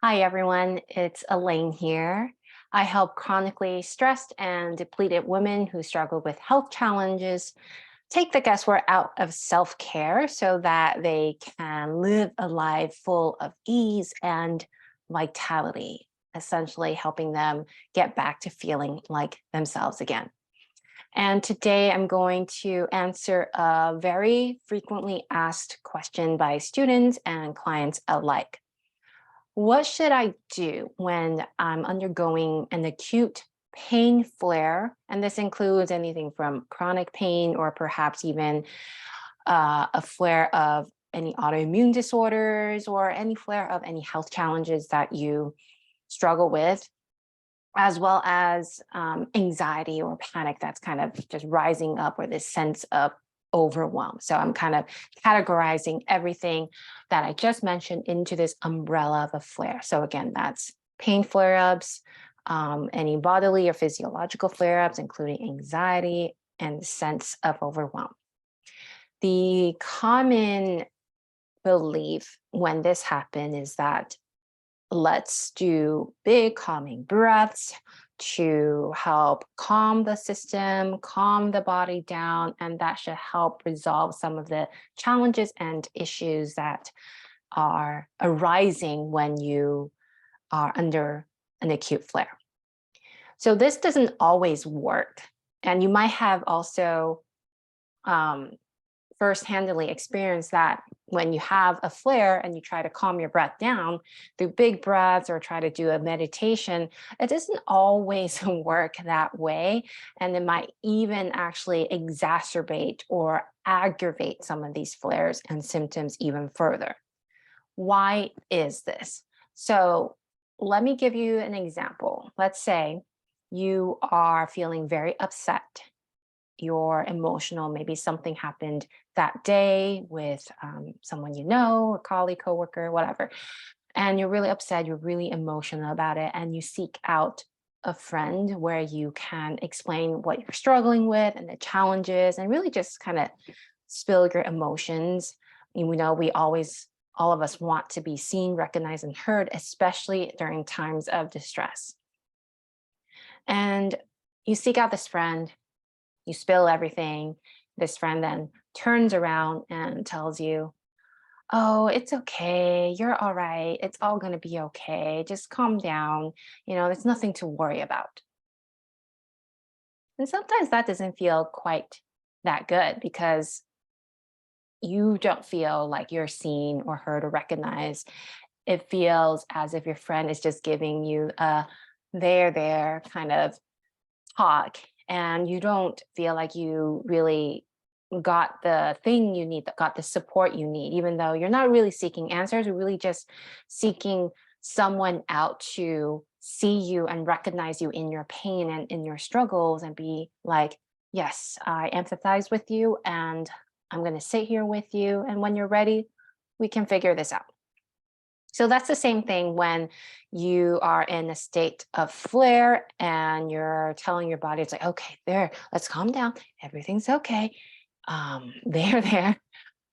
Hi, everyone. It's Elaine here. I help chronically stressed and depleted women who struggle with health challenges take the guesswork out of self care so that they can live a life full of ease and vitality, essentially helping them get back to feeling like themselves again. And today I'm going to answer a very frequently asked question by students and clients alike. What should I do when I'm undergoing an acute pain flare? And this includes anything from chronic pain or perhaps even a flare of any autoimmune disorders or any flare of any health challenges that you struggle with, as well as anxiety or panic that's kind of just rising up, or this sense of overwhelm. So I'm kind of categorizing everything that I just mentioned into this umbrella of a flare. So again, that's pain flare-ups, any bodily or physiological flare-ups, including anxiety and the sense of overwhelm. The common belief when this happens is that let's do big calming breaths to help calm the system, calm the body down, and that should help resolve some of the challenges and issues that are arising when you are under an acute flare. So this doesn't always work. And you might have also um, first-handedly experience that when you have a flare and you try to calm your breath down through big breaths or try to do a meditation, it doesn't always work that way. And it might even actually exacerbate or aggravate some of these flares and symptoms even further. Why is this? So let me give you an example. Let's say you are feeling very upset, you're emotional, maybe something happened that day with someone you know, a colleague, coworker, whatever, and you're really upset, you're really emotional about it, and you seek out a friend where you can explain what you're struggling with and the challenges and really just kind of spill your emotions. And we know we always, all of us want to be seen, recognized, and heard, especially during times of distress. And you seek out this friend, you spill everything. This friend then turns around and tells you, "Oh, it's okay. You're all right. It's all going to be okay. Just calm down. There's nothing to worry about." And sometimes that doesn't feel quite that good because you don't feel like you're seen or heard or recognized. It feels as if your friend is just giving you a there kind of talk, and you don't feel like you really got the thing you need, got the support you need, even though you're not really seeking answers, you're really just seeking someone out to see you and recognize you in your pain and in your struggles and be like, yes, I empathize with you and I'm going to sit here with you. And when you're ready, we can figure this out. So that's the same thing when you are in a state of flare and you're telling your body, it's like, okay, there, let's calm down. Everything's okay. There.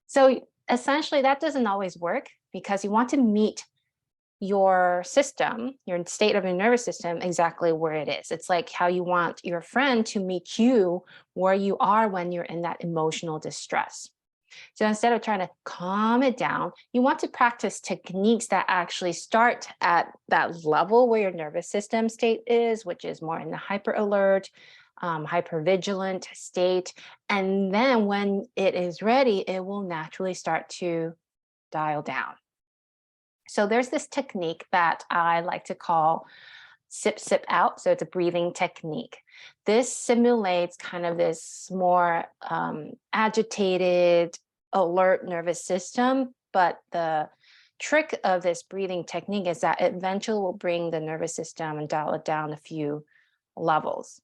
So essentially, that doesn't always work because you want to meet your system, your state of your nervous system, exactly where it is. It's like how you want your friend to meet you where you are when you're in that emotional distress. So instead of trying to calm it down, you want to practice techniques that actually start at that level where your nervous system state is, which is more in the hyper alert, hyper vigilant state. And then when it is ready, it will naturally start to dial down. So there's this technique that I like to call sip, sip out. So it's a breathing technique. This simulates kind of this more agitated, alert nervous system. But the trick of this breathing technique is that it eventually will bring the nervous system and dial it down a few levels.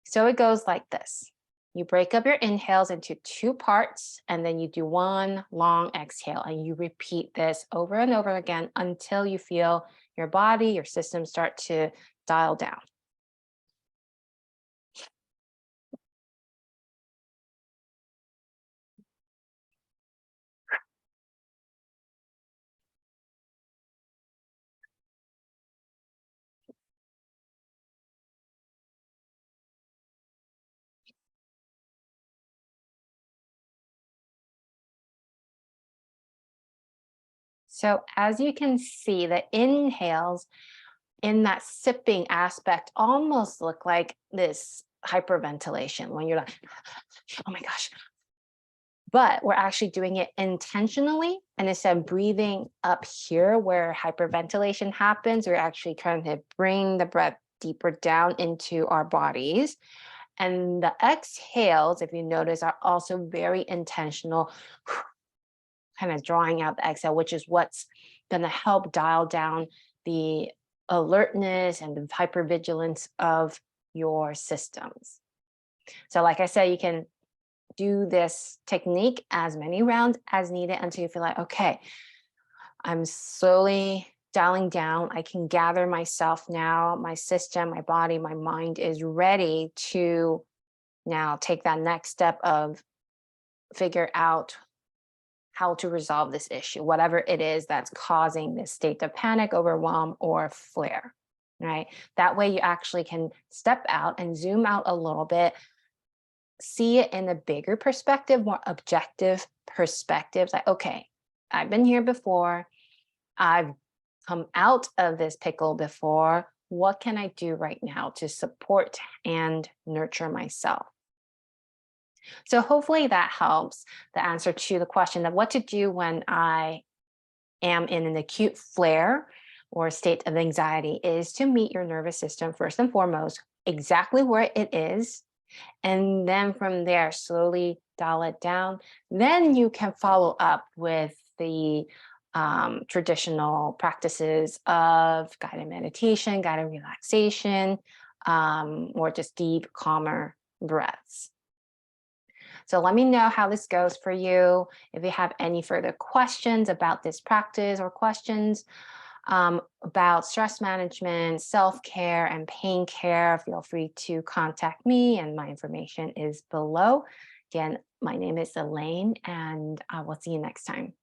So it goes like this. You break up your inhales into two parts, and then you do one long exhale, and you repeat this over and over again until you feel your body, your system start to dial down. So as you can see, the inhales in that sipping aspect almost look like this hyperventilation when you're like, oh my gosh. But we're actually doing it intentionally. And instead of breathing up here where hyperventilation happens, we're actually trying to bring the breath deeper down into our bodies. And the exhales, if you notice, are also very intentional, kind of drawing out the exhale, which is what's going to help dial down the alertness and the hypervigilance of your systems. So, like I said, you can do this technique as many rounds as needed until you feel like, okay, I'm slowly dialing down. I can gather myself now. My system, my body, my mind is ready to now take that next step of figure out how to resolve this issue, whatever it is that's causing this state of panic, overwhelm, or flare, right? That way you actually can step out and zoom out a little bit, see it in a bigger perspective, more objective perspectives. Like, okay, I've been here before. I've come out of this pickle before. What can I do right now to support and nurture myself? So hopefully that helps the answer to the question of what to do when I am in an acute flare or state of anxiety is to meet your nervous system first and foremost, exactly where it is. And then from there, slowly dial it down. Then you can follow up with the traditional practices of guided meditation, guided relaxation, or just deep, calmer breaths. So let me know how this goes for you. If you have any further questions about this practice or questions about stress management, self-care, and pain care, feel free to contact me, and my information is below. Again, my name is Elaine, and I will see you next time.